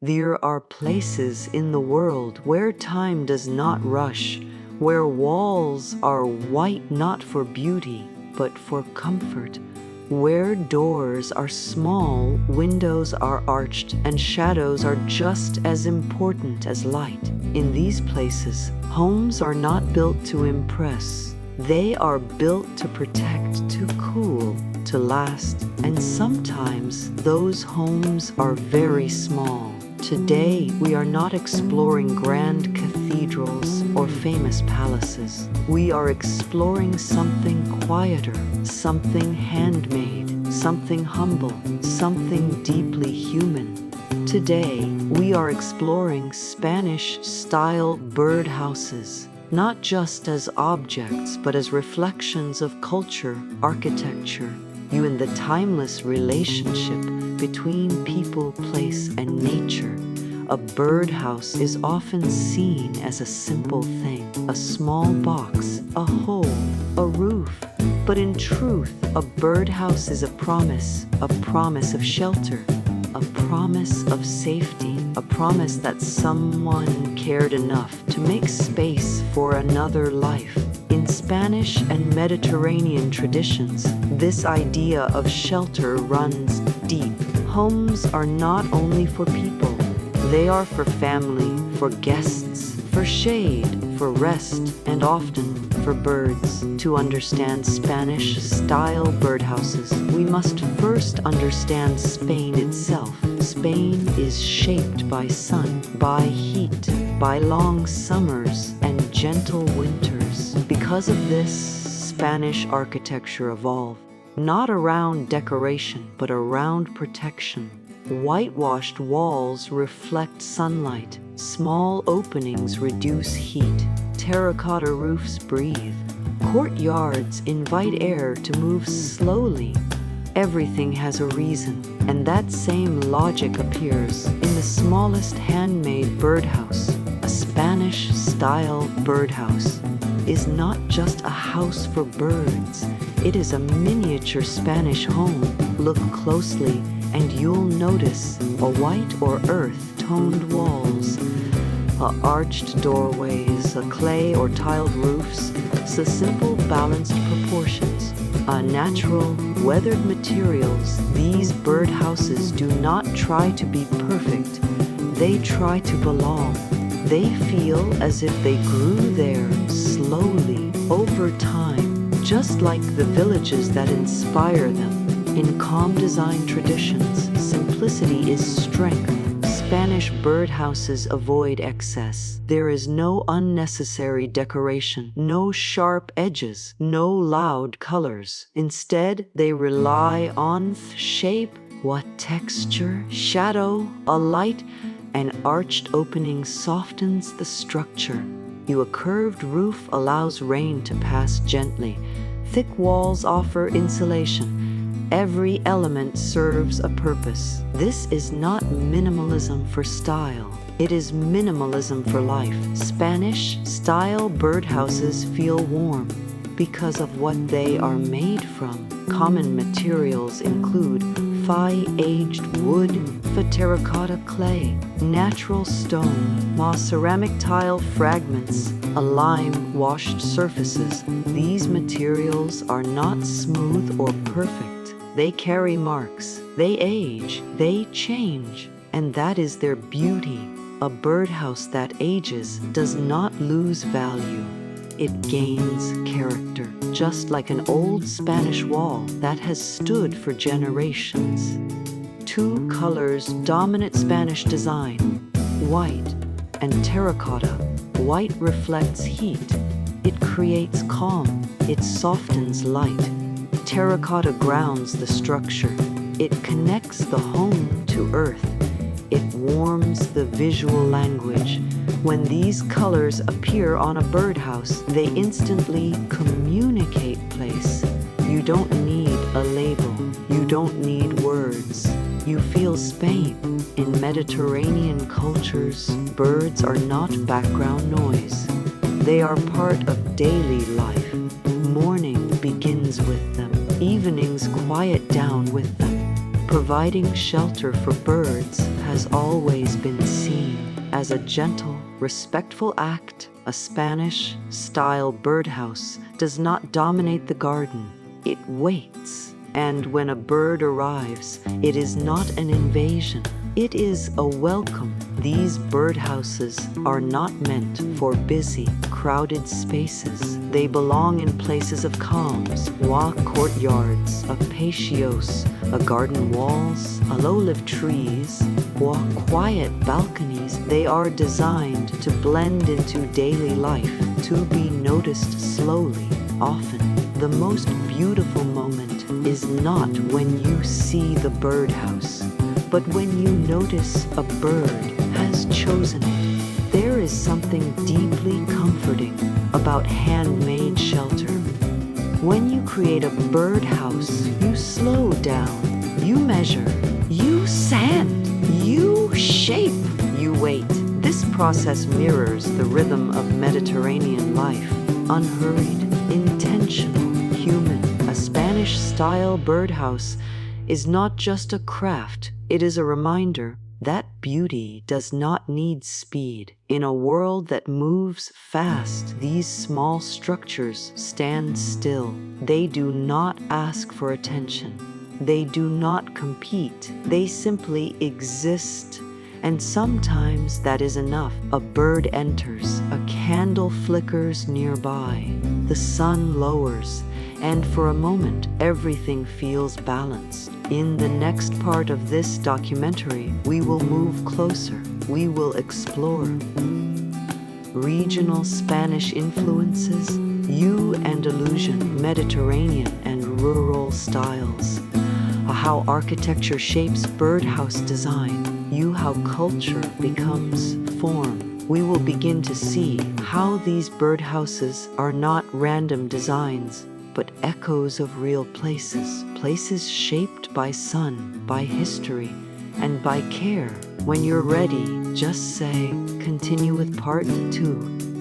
There are places in the world where time does not rush, where walls are white not for beauty, but for comfort, where doors are small, windows are arched, and shadows are just as important as light. In these places, homes are not built to impress. They are built to protect, to cool, to last, and sometimes those homes are very small. Today, we are not exploring grand cathedrals or famous palaces. We are exploring something quieter, something handmade, something humble, something deeply human. Today, we are exploring Spanish-style birdhouses, not just as objects, but as reflections of culture, architecture, and the timeless relationship between people, place, and nature. A birdhouse is often seen as a simple thing, a small box, a hole, a roof. But in truth, a birdhouse is a promise of shelter, a promise of safety, a promise that someone cared enough to make space for another life. In Spanish and Mediterranean traditions, this idea of shelter runs deep. Homes are not only for people, they are for family, for guests, for shade, for rest, and often for birds. To understand Spanish-style birdhouses, we must first understand Spain itself. Spain is shaped by sun, by heat, by long summers and gentle winters. Because of this, Spanish architecture evolved, not around decoration, but around protection. Whitewashed walls reflect sunlight, small openings reduce heat, terracotta roofs breathe, courtyards invite air to move slowly. Everything has a reason, and that same logic appears in the smallest handmade birdhouse. A Spanish-style birdhouse is not just a house for birds. It is a miniature Spanish home. Look closely and you'll notice a white or earth-toned walls, arched doorways, clay or tiled roofs, simple balanced proportions, natural, weathered materials. These birdhouses do not try to be perfect. They try to belong. They feel as if they grew there slowly over time, just like the villages that inspire them. In calm design traditions, simplicity is strength. Spanish birdhouses avoid excess. There is no unnecessary decoration, no sharp edges, no loud colors. Instead, they rely on shape, texture, shadow, a light, an arched opening softens the structure. A curved roof allows rain to pass gently. Thick walls offer insulation. Every element serves a purpose. This is not minimalism for style. It is minimalism for life. Spanish-style birdhouses feel warm because of what they are made from. Common materials include aged wood, terracotta clay, natural stone, ceramic tile fragments, lime-washed surfaces. These materials are not smooth or perfect. They carry marks, they age, they change, and that is their beauty. A birdhouse that ages does not lose value. It gains character, just like an old Spanish wall that has stood for generations. Two colors dominate Spanish design, white and terracotta. White reflects heat. It creates calm. It softens light. Terracotta grounds the structure. It connects the home to earth. It warms the visual language. When these colors appear on a birdhouse, they instantly communicate place. You don't need a label. You don't need words. You feel Spain. In Mediterranean cultures, birds are not background noise. They are part of daily life. Morning begins with them. Evenings quiet down with them. Providing shelter for birds has always been seen as a gentle, respectful act. A Spanish-style birdhouse does not dominate the garden. It waits, and when a bird arrives, it is not an invasion. It is a welcome. These birdhouses are not meant for busy, crowded spaces. They belong in places of calms, walk courtyards, a patios, a garden walls, a low-lived trees, or quiet balconies. They are designed to blend into daily life, to be noticed slowly, often. The most beautiful moment is not when you see the birdhouse, but when you notice a bird has chosen it. There is something deeply comforting about handmade shelter. When you create a birdhouse, you slow down, you measure, you sand, you shape, you wait. This process mirrors the rhythm of Mediterranean life, unhurried, intentional, human. A Spanish-style birdhouse is not just a craft, it is a reminder that beauty does not need speed. In a world that moves fast, these small structures stand still. They do not ask for attention. They do not compete. They simply exist. And sometimes that is enough. A bird enters, a candle flickers nearby, the sun lowers, and for a moment everything feels balanced. In the next part of this documentary, we will move closer. We will explore regional Spanish influences, Andalusian, Mediterranean, and rural styles, how architecture shapes birdhouse design, how culture becomes form. We will begin to see how these birdhouses are not random designs, but echoes of real places, places shaped by sun, by history, and by care. When you're ready, just say, continue with part 2.